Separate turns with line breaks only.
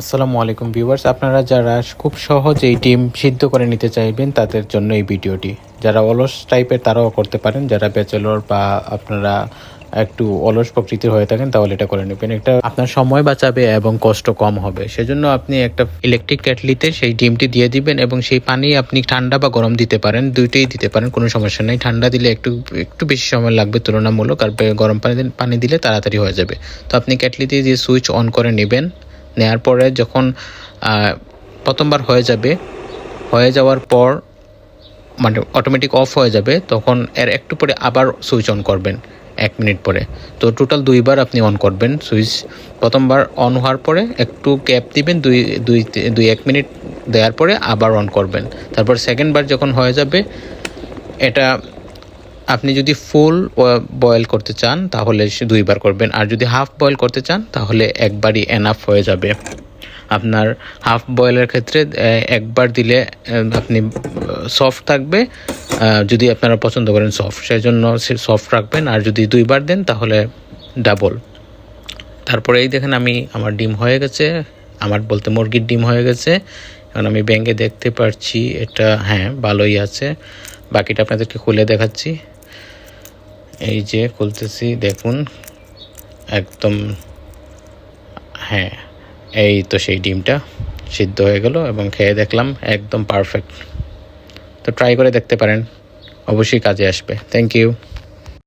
আসসালামু আলাইকুম ভিউয়ার্স, আপনারা যারা খুব সহজেই ডিম সিদ্ধ করে নিতে চাইবেন তাদের জন্য এই ভিডিওটি। যারা অলস টাইপের তারাও করতে পারেন, যারা ব্যাচেলর বা আপনারা একটু অলস প্রকৃতির হয়ে থাকেন তাহলে এটা করে নেবেন। এটা আপনার সময় বাঁচাবে এবং কষ্ট কম হবে। সেজন্য আপনি একটা ইলেকট্রিক কেটলিতে সেই ডিমটি দিয়ে দিবেন এবং সেই পানি আপনি ঠান্ডা বা গরম দিতে পারেন, দুইটাই দিতে পারেন, কোনো সমস্যা নেই। ঠান্ডা দিলে একটু বেশি সময় লাগবে তুলনামূলক, আর গরম পানি দিলে তাড়াতাড়ি হয়ে যাবে। তো আপনি কেটলিতে দিয়ে সুইচ অন করে নেবেন। নেওয়ার পরে যখন প্রথমবার হয়ে যাওয়ার পর মানে অটোমেটিক অফ হয়ে যাবে, তখন এর একটু পরে আবার সুইচ অন করবেন 1 মিনিট পরে। তো টোটাল 2বার আপনি অন করবেন সুইচ। প্রথমবার অন হওয়ার পরে একটু গ্যাপ দিবেন, 1 মিনিট দেওয়ার পরে আবার অন করবেন। তারপর সেকেন্ডবার যখন হয়ে যাবে, এটা আপনি যদি ফুল বয়েল করতে চান তাহলে 2বার করবেন, আর যদি হাফ বয়েল করতে চান তাহলে একবারই এনাফ হয়ে যাবে। আপনার হাফ বয়েলের ক্ষেত্রে একবার দিলে আপনি সফট থাকবে, যদি আপনারা পছন্দ করেন সফট, সেই জন্য সফট রাখবেন। আর যদি 2বার দেন তাহলে ডাবল। তারপরে এই দেখেন আমার ডিম হয়ে গেছে, আমার বলতে মুরগির ডিম হয়ে গেছে। এখন আমি ব্যাঙ্গে দেখতে পাচ্ছি এটা হ্যাঁ ভালোই আছে। বাকিটা আপনাদেরকে খুলে দেখাচ্ছি। এই যে খুলতেছি, দেখুন একদম হ্যাঁ, এই তো সেই ডিমটা সিদ্ধ হয়ে গেল এবং খেয়ে দেখলাম একদম পারফেক্ট। তো ট্রাই করে দেখতে পারেন, অবশ্যই কাজে আসবে। Thank you.